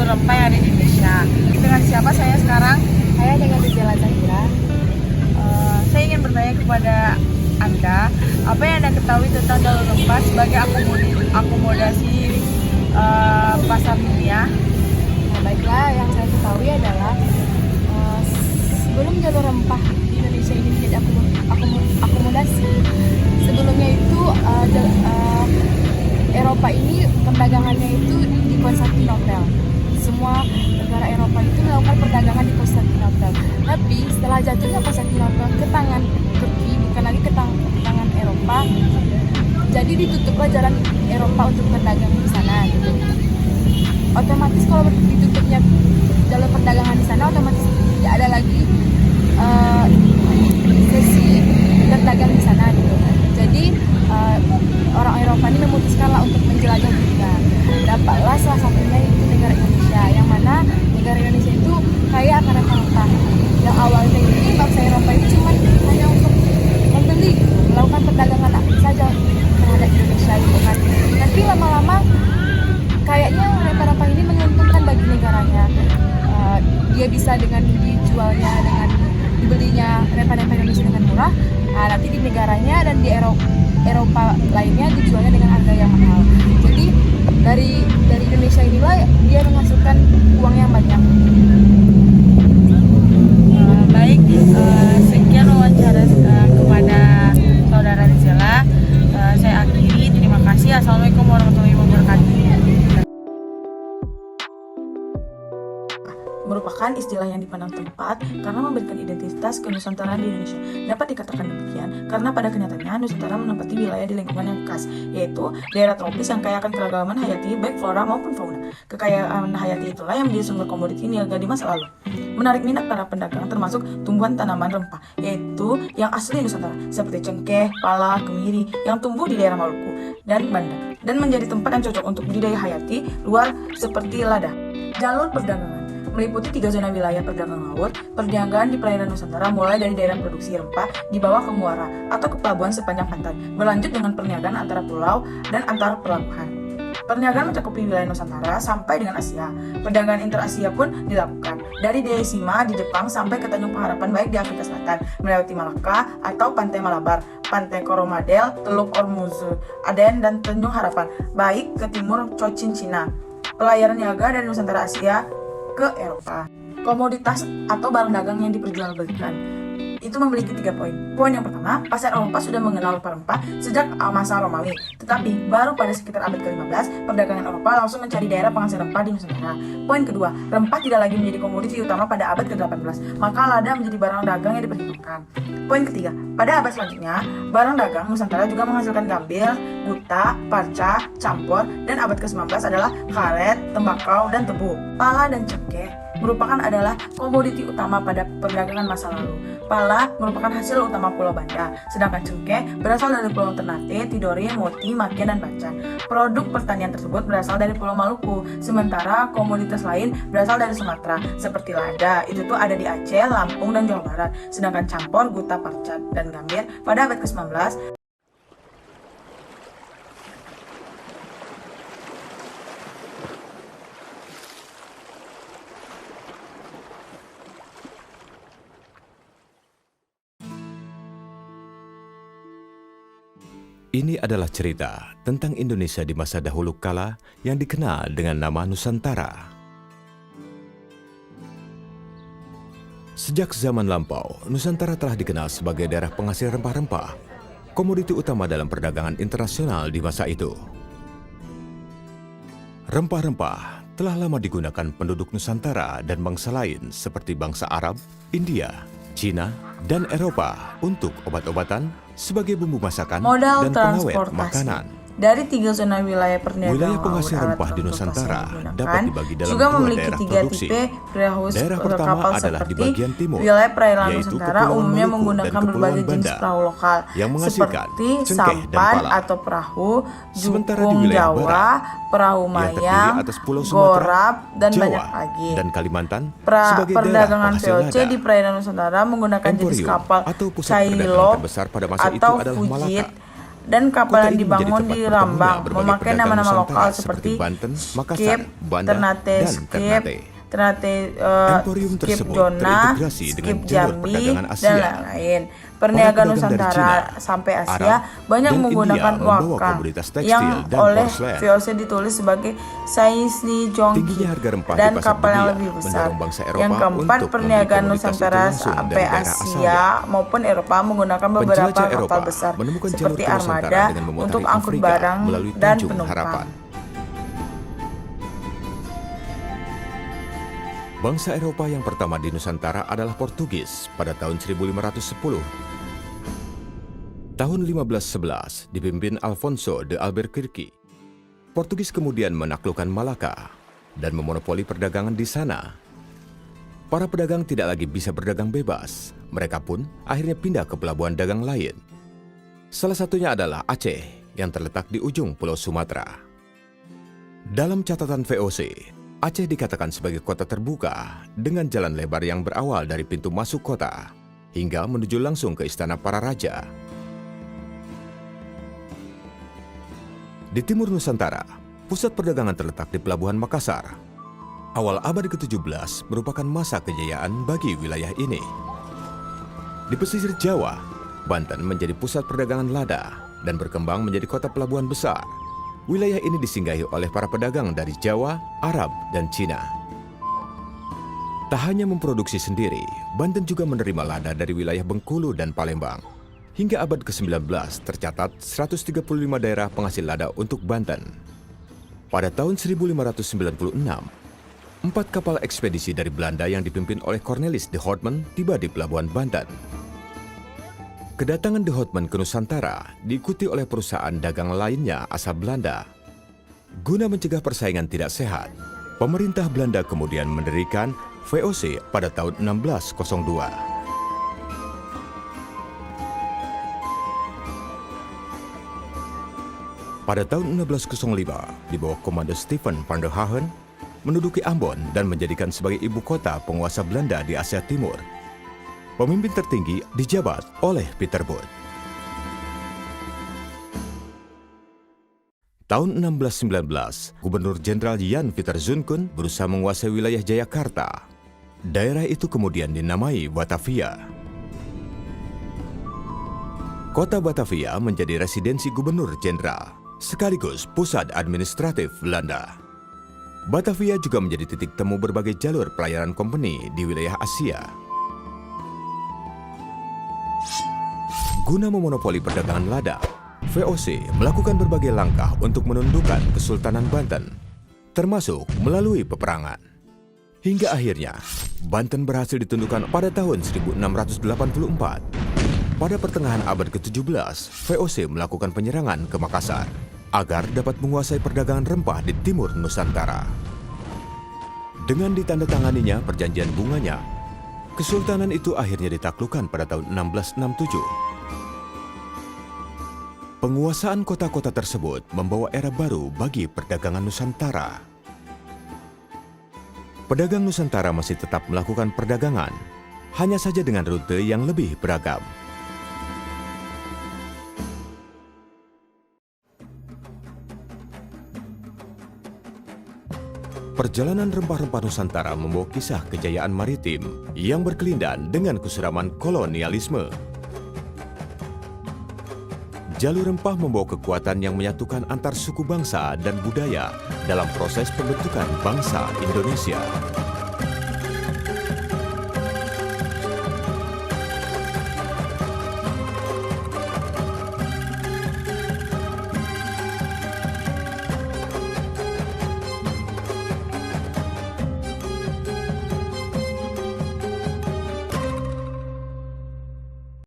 jalur rempah yang ada di Indonesia. Dengan siapa saya sekarang? Saya dengan Rizela Zahira. Saya ingin bertanya kepada Anda, apa yang Anda ketahui tentang jalur rempah sebagai akomodasi pasar dunia? Nah, baiklah, yang saya ketahui adalah sebelum jalur rempah di Indonesia ini menjadi akomodasi, sebelumnya itu Eropa ini perdagangannya itu di Konstantinopel. Semua negara Eropa itu melakukan perdagangan di Konstantinopel. Tapi setelah jatuhnya Konstantinopel ke tangan Turki, bukan lagi ke tangan Eropa, jadi ditutuplah jalan Eropa untuk berdagang di sana gitu. Otomatis kalau ditutupnya jalur perdagangan di sana, otomatis tidak ada lagi sesi berdagang di sana gitu. Jadi orang Eropa ini memutuskanlah untuk menjelajah dunia. Dapatlah salah satunya itu negara Indonesia, yang mana negara Indonesia itu kaya akan rempah-rempah. Yang awalnya ini bangsa Eropa itu cuma hanya untuk membeli, melakukan perdagangan saja terhadap Indonesia gitu kan. Tapi lama-lama kayaknya rempah-rempah ini menguntungkan bagi negaranya. Dia bisa dengan dijualnya, dengan dibelinya rempah-rempah Indonesia dengan murah. Nah, nanti di negaranya dan di Eropa lainnya dijualnya dengan harga yang mahal. Jadi dari Indonesia inilah dia menghasilkan uang yang banyak. Baik, sekian wawancara kepada saudara Rizela. Saya akhiri. Terima kasih. Assalamualaikum warahmatullahi wabarakatuh. Merupakan istilah yang dipandang tepat karena memberikan identitas kenusantaraan di Indonesia. Dapat dikatakan demikian karena pada kenyataannya Nusantara menempati wilayah di lingkungan yang khas, yaitu daerah tropis yang kaya akan keragaman hayati baik flora maupun fauna. Kekayaan hayati itulah yang menjadi sumber komoditi niaga di masa lalu. Menarik minat para pedagang termasuk tumbuhan tanaman rempah, yaitu yang asli Nusantara seperti cengkeh, pala, kemiri yang tumbuh di daerah Maluku dan Banda, dan menjadi tempat yang cocok untuk budidaya hayati luar seperti lada. Jalur perdagangan meliputi 3 zona wilayah perdagangan laut. Perdagangan di perairan Nusantara mulai dari daerah produksi rempah di bawah ke muara atau ke pelabuhan sepanjang pantai, berlanjut dengan perniagaan antara pulau dan antar pelabuhan. Perniagaan mencakupi wilayah Nusantara sampai dengan Asia. Perdagangan interasia pun dilakukan dari Deisima di Jepang sampai ke Tanjung Pengharapan baik di Afrika Selatan, melewati Malaka atau Pantai Malabar, Pantai Coromandel, Teluk Ormuz, Aden dan Tanjung Harapan, baik ke timur Cochin Cina. Pelayaran niaga dari Nusantara Asia ke Eropa. Komoditas atau barang dagang yang diperjualbelikan itu memiliki 3 poin. Poin yang pertama, pasar Eropa sudah mengenal rempah sejak masa Romawi. Tetapi baru pada sekitar abad ke-15, perdagangan Eropa langsung mencari daerah penghasil rempah di Nusantara. Poin kedua, rempah tidak lagi menjadi komoditi utama pada abad ke-18, maka lada menjadi barang dagang yang diperhitungkan. Poin ketiga, pada abad selanjutnya, barang dagang Nusantara juga menghasilkan gambir, guta, parca, campur, dan abad ke-19 adalah karet, tembakau, dan tebu. Pala dan cengkeh merupakan adalah komoditi utama pada perdagangan masa lalu. Pala merupakan hasil utama Pulau Banda, sedangkan cengkeh berasal dari Pulau Ternate, Tidore, Moti, Maken, dan Bacan. Produk pertanian tersebut berasal dari Pulau Maluku, sementara komoditas lain berasal dari Sumatera, seperti lada, itu tuh ada di Aceh, Lampung, dan Jawa Barat. Sedangkan campur, guta, parca, dan gambir pada abad ke-19 Ini adalah cerita tentang Indonesia di masa dahulu kala yang dikenal dengan nama Nusantara. Sejak zaman lampau, Nusantara telah dikenal sebagai daerah penghasil rempah-rempah, komoditi utama dalam perdagangan internasional di masa itu. Rempah-rempah telah lama digunakan penduduk Nusantara dan bangsa lain seperti bangsa Arab, India, Cina, dan Eropa untuk obat-obatan, sebagai bumbu masakan modal dan pengawet transportasi. makanan. Dari 3 zona wilayah perniagaan Wilayah penghasil laut, rempah alat di Nusantara transportasi dapat dibagi dalam juga 2 memiliki daerah 3 produksi. tipe perahu Daerah pertama kapal adalah di seperti bagian timur, wilayah perairan yaitu Nusantara Kepulauan umumnya Maluku menggunakan dan Kepulauan berbagai jenis Banda perahu lokal yang menghasilkan seperti cengkeh dan sampan pala. atau perahu, Sementara di jukung wilayah Jawa, barat, perahu yang terdiri mayang, atas Pulau Sumatera, gorab, dan Jawa, banyak lagi. dan Kalimantan sebagai daerah Perdagangan penghasil VOC lada. di perairan Nusantara menggunakan jenis Emporium kapal atau pusat perdagangan Cailop terbesar pada masa itu atau adalah Fujit, Malaka, dan kapal Kota yang ini dibangun menjadi di tempat bertemunya Rambang berbagai memakai pedagang nama-nama Nusantara lokal seperti seperti Banten, Makassar, Skip, Banda, Ternate, dan Skip, Ternate. Ternate, Emporium Skip tersebut Jona, terintegrasi Skip dengan jalur Jambi, perdagangan Asia. dan lain-lain. Perniagaan Para pedagang dari Nusantara Cina, sampai Asia Arab, banyak dan menggunakan India membawa waka komoditas tekstil yang dan oleh porselen. VOC ditulis sebagai Saisni Jongki Tingginya harga rempah dan di pasar kapal yang dunia lebih besar. mendorong bangsa Eropa Yang keempat, untuk perniagaan membeli komoditas Nusantara itu langsung sampai dari daerah Asia maupun Eropa menggunakan beberapa Penjelajah kapal Eropa besar menemukan jalur seperti ke Nusantara armada dengan memutari untuk angkut Afrika barang melalui dan Tanjung penumpang. Harapan. Bangsa Eropa yang pertama di Nusantara adalah Portugis pada tahun 1510. Tahun 1511 dipimpin Alfonso de Albuquerque. Portugis kemudian menaklukkan Malaka dan memonopoli perdagangan di sana. Para pedagang tidak lagi bisa berdagang bebas. Mereka pun akhirnya pindah ke pelabuhan dagang lain. Salah satunya adalah Aceh yang terletak di ujung Pulau Sumatera. Dalam catatan VOC, Aceh dikatakan sebagai kota terbuka dengan jalan lebar yang berawal dari pintu masuk kota hingga menuju langsung ke istana para raja. Di timur Nusantara, pusat perdagangan terletak di Pelabuhan Makassar. Awal abad ke-17 merupakan masa kejayaan bagi wilayah ini. Di pesisir Jawa, Banten menjadi pusat perdagangan lada dan berkembang menjadi kota pelabuhan besar. Wilayah ini disinggahi oleh para pedagang dari Jawa, Arab, dan Cina. Tak hanya memproduksi sendiri, Banten juga menerima lada dari wilayah Bengkulu dan Palembang. Hingga abad ke-19 tercatat 135 daerah penghasil lada untuk Banten. Pada tahun 1596, 4 kapal ekspedisi dari Belanda yang dipimpin oleh Cornelis de Houtman tiba di Pelabuhan Banten. Kedatangan de Houtman ke Nusantara diikuti oleh perusahaan dagang lainnya asal Belanda. Guna mencegah persaingan tidak sehat, pemerintah Belanda kemudian mendirikan VOC pada tahun 1602. Pada tahun 1605, di bawah komando Stephen van der Hagen, menduduki Ambon dan menjadikan sebagai ibu kota penguasa Belanda di Asia Timur. Pemimpin tertinggi dijabat oleh Peter Boot. Tahun 1619, Gubernur Jenderal Jan Pieter Zoon berusaha menguasai wilayah Jayakarta. Daerah itu kemudian dinamai Batavia. Kota Batavia menjadi residensi Gubernur Jenderal, sekaligus pusat administratif Belanda. Batavia juga menjadi titik temu berbagai jalur pelayaran kompeni di wilayah Asia. Guna memonopoli perdagangan lada, VOC melakukan berbagai langkah untuk menundukkan Kesultanan Banten, termasuk melalui peperangan. Hingga akhirnya, Banten berhasil ditundukkan pada tahun 1684. Pada pertengahan abad ke-17, VOC melakukan penyerangan ke Makassar agar dapat menguasai perdagangan rempah di timur Nusantara. Dengan ditandatanganinya perjanjian bunganya, Kesultanan itu akhirnya ditaklukkan pada tahun 1667. Penguasaan kota-kota tersebut membawa era baru bagi perdagangan Nusantara. Pedagang Nusantara masih tetap melakukan perdagangan, hanya saja dengan rute yang lebih beragam. Perjalanan rempah-rempah Nusantara membawa kisah kejayaan maritim yang berkelindan dengan kesuraman kolonialisme. Jalur rempah membawa kekuatan yang menyatukan antar suku bangsa dan budaya dalam proses pembentukan bangsa Indonesia.